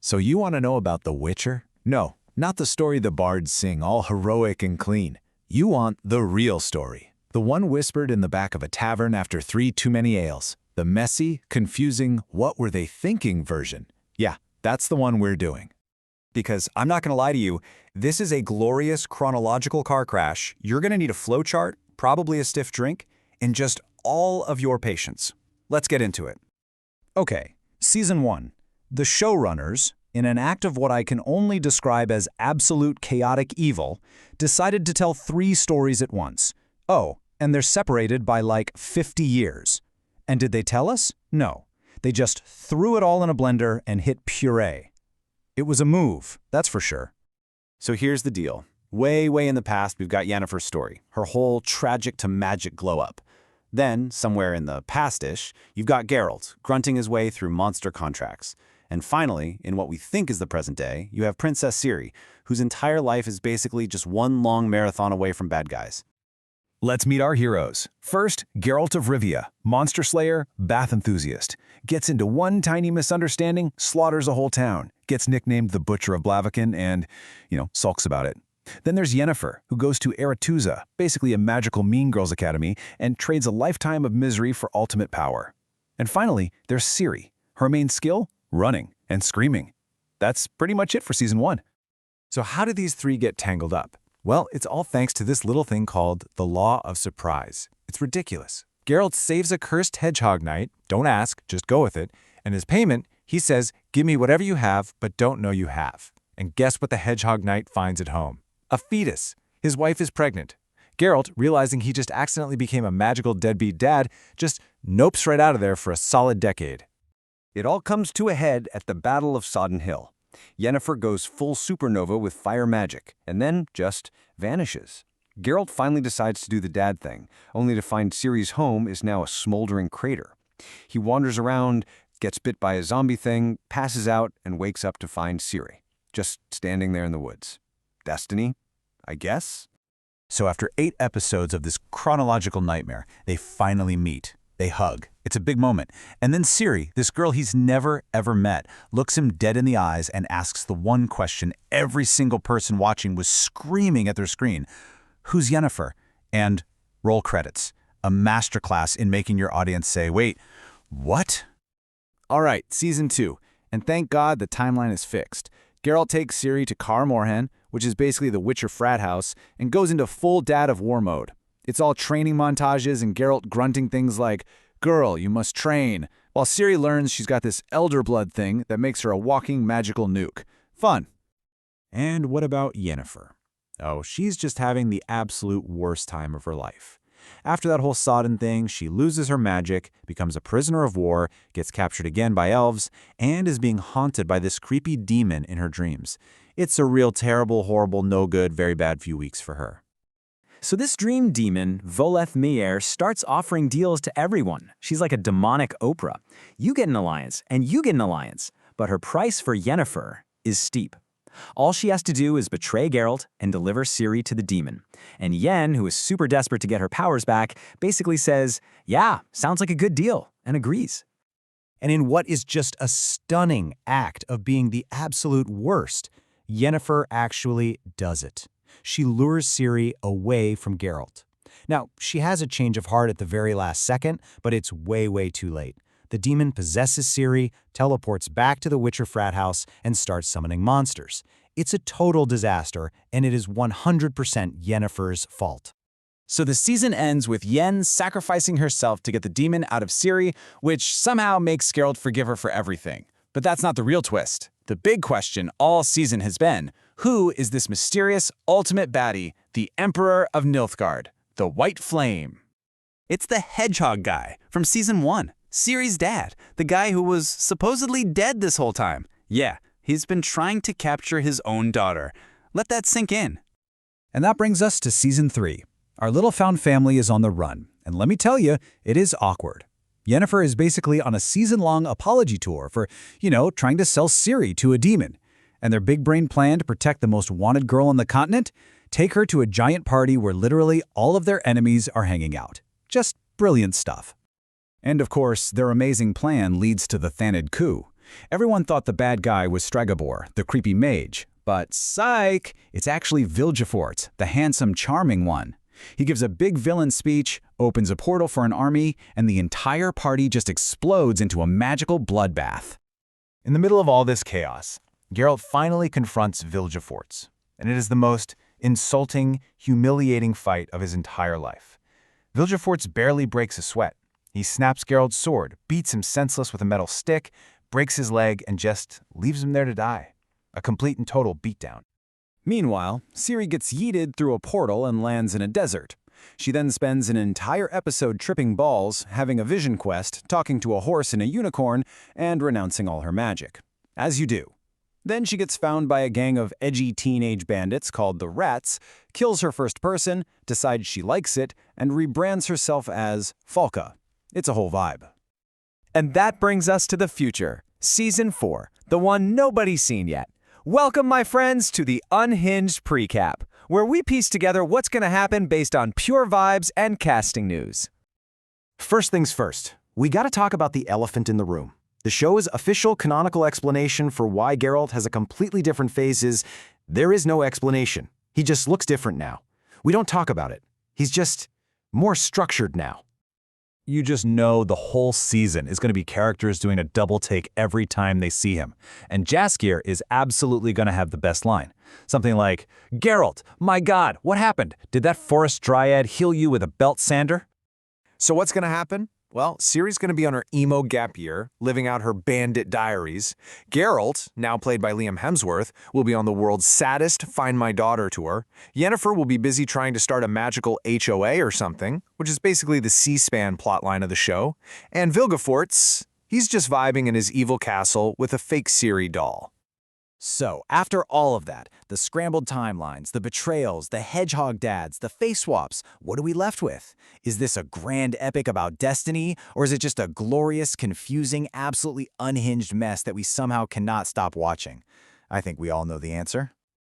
So you want to know about The Witcher? No, not the story the bards sing all heroic and clean. You want the real story. The one whispered in the back of a tavern after 3 too many ales. The messy, confusing, what were they thinking version. Yeah, that's the one we're doing. Because I'm not going to lie to you, this is a glorious chronological car crash. You're going to need a flowchart, probably a stiff drink, and just all of your patience. Let's get into it. Okay, Season 1. The showrunners, in an act of what I can only describe as absolute chaotic evil, decided to tell 3 stories at once. Oh, and they're separated by like 50 years. And did they tell us? No. They just threw it all in a blender and hit puree. It was a move, that's for sure. So here's the deal. Way in the past, we've got Yennefer's story, her whole tragic to magic glow-up. Then, somewhere in the past-ish, you've got Geralt, grunting his way through monster contracts. And finally, in what we think is the present day, you have Princess Ciri, whose entire life is basically just one long marathon away from bad guys. Let's meet our heroes. First, Geralt of Rivia, monster slayer, bath enthusiast. Gets into one tiny misunderstanding, slaughters a whole town, gets nicknamed the Butcher of Blaviken, and, sulks about it. Then there's Yennefer, who goes to Aretuza, basically a magical mean girls academy, and trades a lifetime of misery for ultimate power. And finally, there's Ciri. Her main skill? Running and screaming. That's pretty much it for Season 1. So how did these 3 get tangled up? Well, it's all thanks to this little thing called the Law of Surprise. It's ridiculous. Geralt saves a cursed hedgehog knight, don't ask, just go with it, and as payment, he says, give me whatever you have, but don't know you have. And guess what the hedgehog knight finds at home? A fetus. His wife is pregnant. Geralt, realizing he just accidentally became a magical deadbeat dad, just nopes right out of there for a solid decade. It all comes to a head at the Battle of Sodden Hill. Yennefer goes full supernova with fire magic, and then just vanishes. Geralt finally decides to do the dad thing, only to find Ciri's home is now a smoldering crater. He wanders around, gets bit by a zombie thing, passes out, and wakes up to find Ciri, just standing there in the woods. Destiny, I guess? So after 8 episodes of this chronological nightmare, they finally meet. They hug. It's a big moment. And then Ciri, this girl he's never, ever met, looks him dead in the eyes and asks the one question every single person watching was screaming at their screen. Who's Yennefer? And roll credits. A masterclass in making your audience say, wait, what? All right, Season 2. And thank God the timeline is fixed. Geralt takes Ciri to Kaer Morhen, which is basically the Witcher frat house, and goes into full dad of war mode. It's all training montages and Geralt grunting things like, girl, you must train, while Ciri learns she's got this elder blood thing that makes her a walking magical nuke. Fun. And what about Yennefer? Oh, she's just having the absolute worst time of her life. After that whole Sodden thing, she loses her magic, becomes a prisoner of war, gets captured again by elves, and is being haunted by this creepy demon in her dreams. It's a real terrible, horrible, no good, very bad few weeks for her. So this dream demon, Voleth Meir, starts offering deals to everyone. She's like a demonic Oprah. You get an alliance, and you get an alliance. But her price for Yennefer is steep. All she has to do is betray Geralt and deliver Ciri to the demon. And Yen, who is super desperate to get her powers back, basically says, yeah, sounds like a good deal, and agrees. And in what is just a stunning act of being the absolute worst, Yennefer actually does it. She lures Ciri away from Geralt. Now, she has a change of heart at the very last second, but it's way too late. The demon possesses Ciri, teleports back to the Witcher frat house, and starts summoning monsters. It's a total disaster, and it is 100% Yennefer's fault. So the season ends with Yen sacrificing herself to get the demon out of Ciri, which somehow makes Geralt forgive her for everything. But that's not the real twist. The big question all season has been, who is this mysterious ultimate baddie, the Emperor of Nilfgaard, the White Flame? It's the hedgehog guy from Season 1, Ciri's dad, the guy who was supposedly dead this whole time. Yeah, he's been trying to capture his own daughter. Let that sink in. And that brings us to Season 3. Our little found family is on the run, and let me tell you, it is awkward. Yennefer is basically on a season-long apology tour for, trying to sell Ciri to a demon. And their big-brain plan to protect the most wanted girl on the continent? Take her to a giant party where literally all of their enemies are hanging out. Just brilliant stuff. And of course, their amazing plan leads to the Thanid coup. Everyone thought the bad guy was Stregobor, the creepy mage. But psych! It's actually Vilgefortz, the handsome, charming one. He gives a big villain speech, opens a portal for an army, and the entire party just explodes into a magical bloodbath. In the middle of all this chaos, Geralt finally confronts Vilgefortz, and it is the most insulting, humiliating fight of his entire life. Vilgefortz barely breaks a sweat. He snaps Geralt's sword, beats him senseless with a metal stick, breaks his leg, and just leaves him there to die. A complete and total beatdown. Meanwhile, Ciri gets yeeted through a portal and lands in a desert. She then spends an entire episode tripping balls, having a vision quest, talking to a horse and a unicorn, and renouncing all her magic. As you do. Then she gets found by a gang of edgy teenage bandits called the Rats, kills her first person, decides she likes it, and rebrands herself as Falca. It's a whole vibe. And that brings us to the future, Season 4, the one nobody's seen yet. Welcome, my friends, to the Unhinged Precap, where we piece together what's going to happen based on pure vibes and casting news. First things first, we gotta talk about the elephant in the room. The show's official canonical explanation for why Geralt has a completely different phase is there is no explanation. He just looks different now. We don't talk about it. He's just more structured now. You just know the whole season is going to be characters doing a double take every time they see him. And Jaskier is absolutely going to have the best line. Something like, "Geralt, my God, what happened? Did that forest dryad heal you with a belt sander?" So what's going to happen? Well, Ciri's going to be on her emo gap year, living out her bandit diaries. Geralt, now played by Liam Hemsworth, will be on the world's saddest Find My Daughter tour. Yennefer will be busy trying to start a magical HOA or something, which is basically the C-SPAN plotline of the show. And Vilgefortz, he's just vibing in his evil castle with a fake Ciri doll. So, after all of that, the scrambled timelines, the betrayals, the hedgehog dads, the face swaps, what are we left with? Is this a grand epic about destiny, or is it just a glorious, confusing, absolutely unhinged mess that we somehow cannot stop watching? I think we all know the answer.